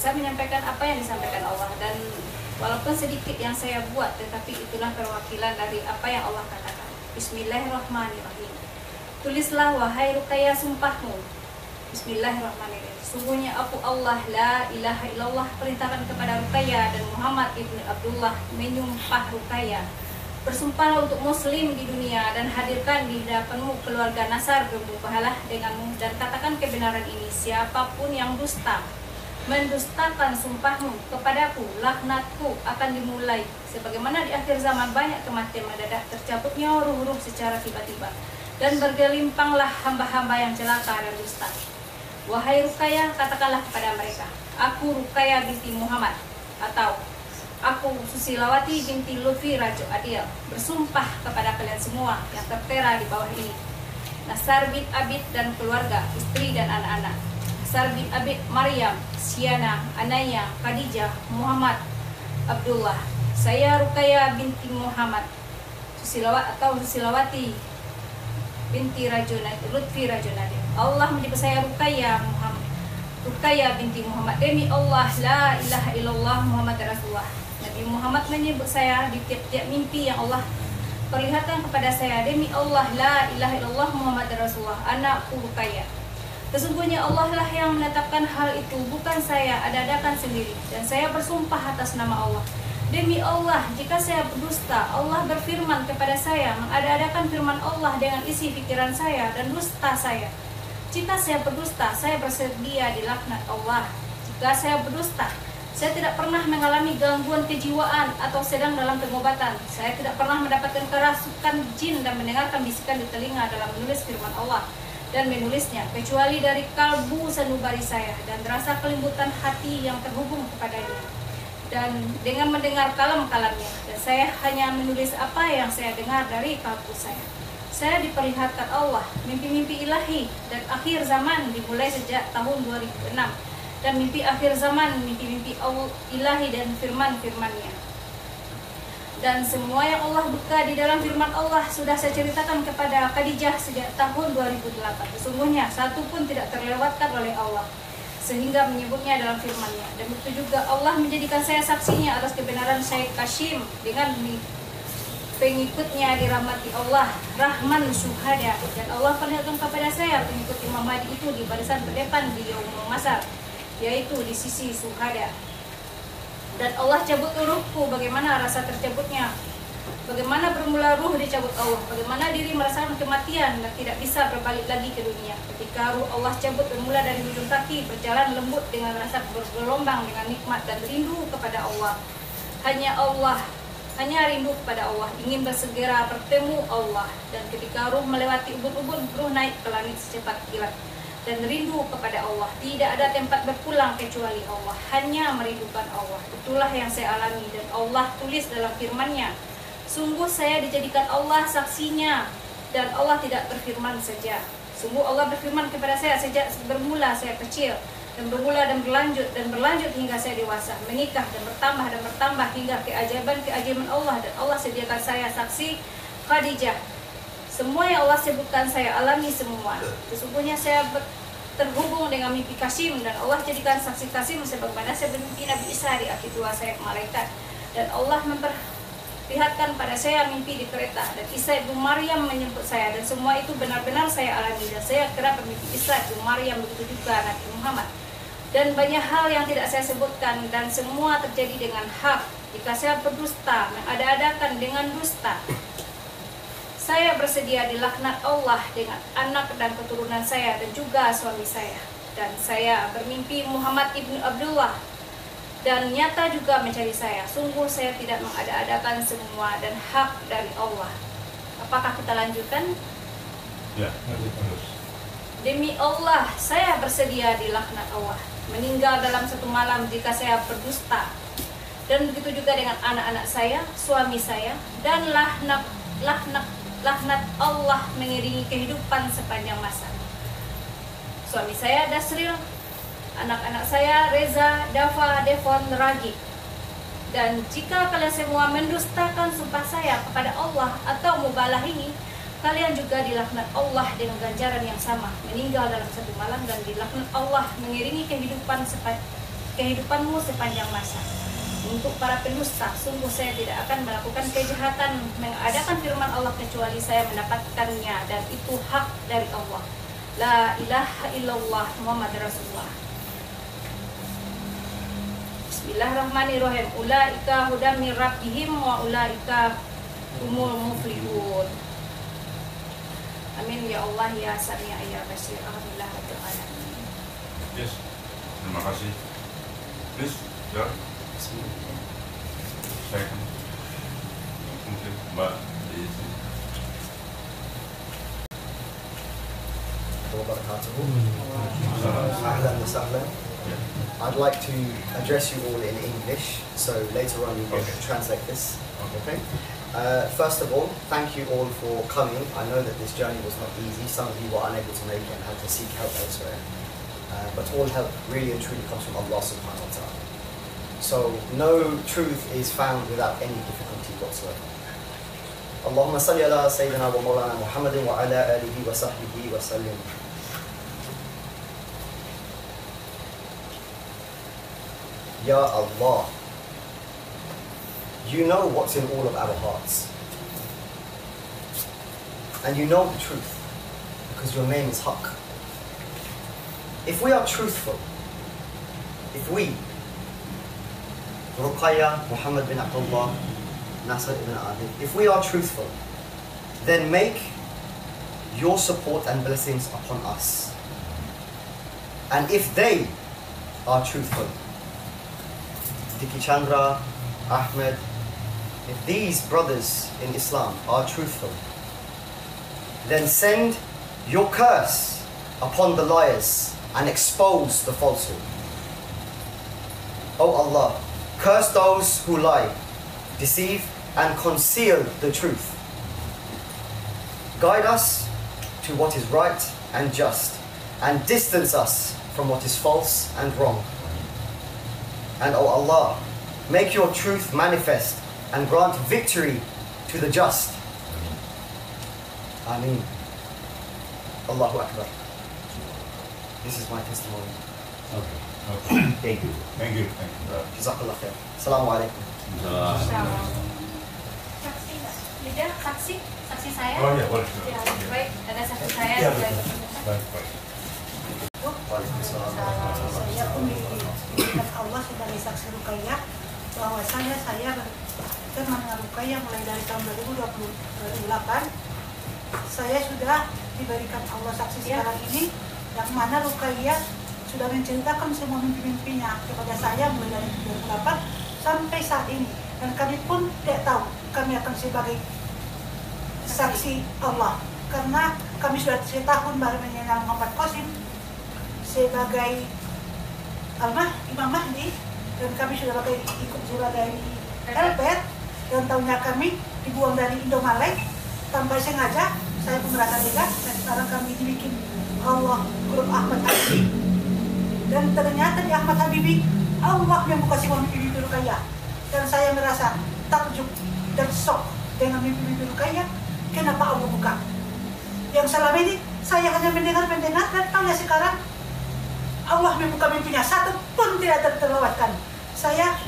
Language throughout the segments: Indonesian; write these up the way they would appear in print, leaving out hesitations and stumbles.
bisa menyampaikan apa yang disampaikan Allah, dan walaupun sedikit yang saya buat, tetapi itulah perwakilan dari apa yang Allah katakan. Bismillahirrahmanirrahim. Tulislah wahai Ruqayyah sumpahmu. Bismillahirrahmanirrahim. Sungguhnya aku Allah la ilaha illallah, perintahkan kepada Ruqayyah dan Muhammad ibnu Abdullah menyumpah Ruqayyah. Bersumpahlah untuk muslim di dunia dan hadirkan di hadapanmu keluarga Nasar bermubahalah denganmu, dan katakan kebenaran ini, siapapun yang dusta mendustakan sumpahmu kepadaku, laknatku akan dimulai. Sebagaimana di akhir zaman banyak kematian mendadak, tercabutnya ruh-ruh secara tiba-tiba, dan bergelimpanglah hamba-hamba yang celaka dan dusta. Wahai Ruqayyah, katakanlah kepada mereka, aku Ruqayyah binti Muhammad, atau aku Susilawati binti Lutfi Rajo Adil, bersumpah kepada kalian semua yang tertera di bawah ini, Nasar bin Abid dan keluarga, istri dan anak-anak. Nasar bin Abid, Maryam, Siana, Anaya, Khadijah, Muhammad, Abdullah. Saya Ruqayyah binti Muhammad, Susilawati binti Lutfi Rajo Adil. Allah menyebut saya Ruqayyah binti Muhammad. Demi Allah, la ilaha illallah Muhammad Rasulullah. Nabi Muhammad menyebut saya di tiap-tiap mimpi yang Allah perlihatkan kepada saya. Demi Allah, la ilaha illallah Muhammad Rasulullah, anakku Ruqayyah. Sesungguhnya Allah lah yang menetapkan hal itu, bukan saya ada-adakan sendiri. Dan saya bersumpah atas nama Allah. Demi Allah, jika saya berdusta, Allah berfirman kepada saya, mengada-adakan firman Allah dengan isi pikiran saya dan dusta saya. Jika saya berdusta, saya bersedia dilaknat Allah. Jika saya berdusta, saya tidak pernah mengalami gangguan kejiwaan atau sedang dalam pengobatan. Saya tidak pernah mendapatkan kerasukan jin dan mendengarkan bisikan di telinga dalam menulis firman Allah dan menulisnya, kecuali dari kalbu sanubari saya dan rasa kelembutan hati yang terhubung kepadanya, dan dengan mendengar kalam-kalamnya. Dan saya hanya menulis apa yang saya dengar dari kalbu saya. Saya diperlihatkan Allah mimpi-mimpi ilahi dan akhir zaman dimulai sejak tahun 2006. Dan mimpi akhir zaman, mimpi-mimpi ilahi dan firman-firmannya. Dan semua yang Allah buka di dalam firman Allah sudah saya ceritakan kepada Khadijah sejak tahun 2008. Sesungguhnya satu pun tidak terlewatkan oleh Allah, sehingga menyebutnya dalam firman-Nya. Dan begitu juga Allah menjadikan saya saksinya atas kebenaran Syekh Kashim dengan pengikutnya dirahmati Allah, Rahman Syuhada. Dan Allah perlihatkan kepada saya pengikut Imam Mahdi itu di barisan berdepan di Yaumul Masar, yaitu di sisi Syuhada. Dan Allah cabut ruhku, bagaimana rasa tercabutnya, bagaimana bermula ruh dicabut Allah, bagaimana diri merasakan kematian dan tidak bisa berbalik lagi ke dunia. Ketika ruh Allah cabut bermula dari ujung kaki, berjalan lembut dengan rasa bergelombang dengan nikmat dan rindu kepada Allah. Hanya rindu kepada Allah, ingin bersegera bertemu Allah. Dan ketika ruh melewati ubun-ubun, ruh naik ke langit secepat kilat dan rindu kepada Allah. Tidak ada tempat berpulang kecuali Allah, hanya merindukan Allah. Itulah yang saya alami, dan Allah tulis dalam firman-Nya, sungguh saya dijadikan Allah saksinya, dan Allah tidak berfirman saja. Sungguh Allah berfirman kepada saya sejak bermula saya kecil, dan bermula dan berlanjut hingga saya dewasa, menikah dan bertambah hingga keajaiban Allah. Dan Allah sediakan saya saksi Khadijah. Semua yang Allah sebutkan saya alami semua. Sesungguhnya saya terhubung dengan mimpi Kasim, dan Allah jadikan saksi Kasim sebagaimana saya bermimpi Nabi Isa di akhir tua saya malaikat. Dan Allah memperlihatkan pada saya mimpi di kereta, dan Isa ibu Maryam menyebut saya, dan semua itu benar-benar saya alami. Dan saya kerap bermimpi Isa ibu Maryam, begitu juga Nabi Muhammad. Dan banyak hal yang tidak saya sebutkan, dan semua terjadi dengan hak. Jika saya berdusta, mengada-adakan dengan dusta, saya bersedia dilaknat Allah dengan anak dan keturunan saya dan juga suami saya. Dan saya bermimpi Muhammad ibnu Abdullah, dan nyata juga mencari saya. Sungguh saya tidak mengada-adakan semua dan hak dari Allah. Apakah kita lanjutkan? Ya, terus. Demi Allah, saya bersedia dilaknat Allah, meninggal dalam satu malam jika saya berdusta. Dan begitu juga dengan anak-anak saya, suami saya, dan laknat Allah mengiringi kehidupan sepanjang masa. Suami saya Dasril, anak-anak saya Reza, Dafa, Devon, Ragi. Dan jika kalian semua mendustakan sumpah saya kepada Allah atau mubalahi, kalian juga dilaknat Allah dengan ganjaran yang sama, meninggal dalam satu malam, dan dilaknat Allah mengiringi kehidupan kehidupanmu sepanjang masa. Untuk para pendusta, sungguh saya tidak akan melakukan kejahatan mengadakan firman Allah kecuali saya mendapatkannya, dan itu hak dari Allah. La ilaha illallah Muhammad Rasulullah. Bismillahirrahmanirrahim. Ulaika hudam min rabbihim wa ulaika humul muflihun. Amin ya Allah ya Sami' ya Basir. Alhamdulillah rabbil alamin. Yes. Terima kasih. Please, ya. Saya kan mungkin Mbak diisi. Ahlan wa sahlan. I'd like to address you all in English, so later on you can translate this. Okay. First of all, thank you all for coming. I know that this journey was not easy. Some of you were unable to make it and had to seek help elsewhere. But all help really and truly comes from Allah subhanahu wa ta'ala. So no truth is found without any difficulty whatsoever. Allahumma salli ala Sayyidina wa Mawlana Muhammadin wa ala alihi wa sahbihi wa sallim. Ya Allah, you know what's in all of our hearts. And you know the truth, because your name is Haqq. If we are truthful, if we, Ruqayya, Muhammad bin Abdullah, Nasr ibn Adil, if we are truthful, then make your support and blessings upon us. And if they are truthful, Diki Chandra, Ahmed, if these brothers in Islam are truthful, then send your curse upon the liars and expose the falsehood. O Allah, curse those who lie, deceive and conceal the truth. Guide us to what is right and just, and distance us from what is false and wrong. And O Allah, make your truth manifest and grant victory to the just. Ameen. Allahu Akbar. This is my testimony. Okay. Thank you. Thank you. Thank you. Jazakallah khair. Assalamu alaikum. Saksi nggak? Lidah, saksi saya. Oh ya, boleh. Ya, baik, ada saksi saya. Ya, boleh. betul. Baik, baik. Waalaikumsalam. Saya pun diberikan Allah sebagai saksi Ruqayyah bahwa saya teman dengan Ruqayyah mulai dari tahun 2028. Saya sudah diberikan Allah saksi sekarang ini, yang mana Ruqayyah sudah menceritakan semua mimpi-mimpinya kepada saya mulai dari 2008 sampai saat ini, dan kami pun tidak tahu kami akan sebagai saksi Allah, karena kami sudah setahun baru mengenal Muhammad Qasim sebagai Imam Mahdi, dan kami sudah ikut sebagai LPR, dan tahunnya kami dibuang dari Indomaret tanpa sengaja. Saya pun merasa lega, dan sekarang kami dibikin Allah grup Ahmad Habibi, dan ternyata di Ahmad Habibi Allah yang buka semua mimpi-mimpi Ruqayyah, dan saya merasa takjub dan shock dengan mimpi-mimpi Ruqayyah. Kenapa Allah buka? Yang selama ini saya hanya mendengar, dan tanya sekarang Allah membuka mimpinya, satu pun tidak terlewatkan. Saya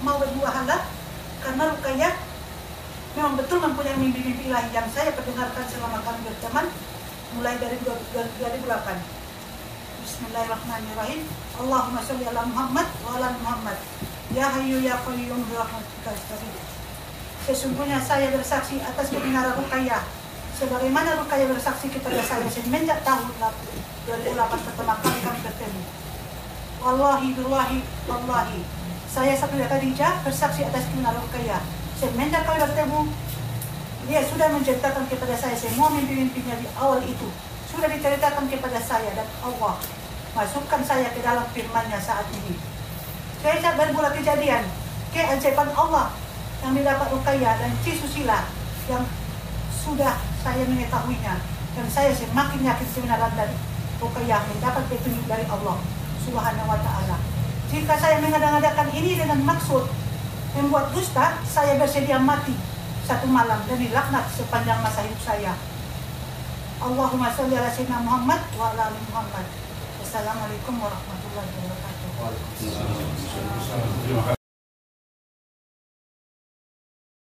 mau berbuah halal karena Ruqayyah memang betul mempunyai mimpi-mimpi ilahi yang saya perdengarkan selama kami berteman mulai dari 2008. Bismillahirrahmanirrahim. Allahumma sholli ala Muhammad wa ala Muhammad. Ya Hayyu ya Qayyum bi rahmatika astaghfir. Sesungguhnya saya bersaksi atas kebenaran Ruqayyah, sebagaimana Ruqayyah bersaksi kepada saya semenjak tahun 2008 pertama kali kami bertemu. Wallahi billahi wallahi, saya Safiya Khadijah bersaksi atas kebenaran Ruqayyah. Semenjak kami bertemu, dia sudah menceritakan kepada saya semua mimpi-mimpinya di awal itu. Sudah diceritakan kepada saya, dan Allah masukkan saya ke dalam firman-Nya saat ini. Saya sadar pula kejadian, keajaiban Allah yang didapat Ruqayyah dan Cisusila yang sudah saya mengetahuinya. Dan saya semakin yakin kebenaran dari Ruqayyah mendapat petunjuk dari Allah Subhanahu wa Ta'ala. Jika saya mengadakan ini dengan maksud membuat dusta, saya bersedia mati satu malam dan dilaknat sepanjang masa hidup saya. Allahumma sholli ala sayyidina Muhammad wa ala ali Muhammad. Wassalamualaikum warahmatullahi wabarakatuh. Waalaikumsalam.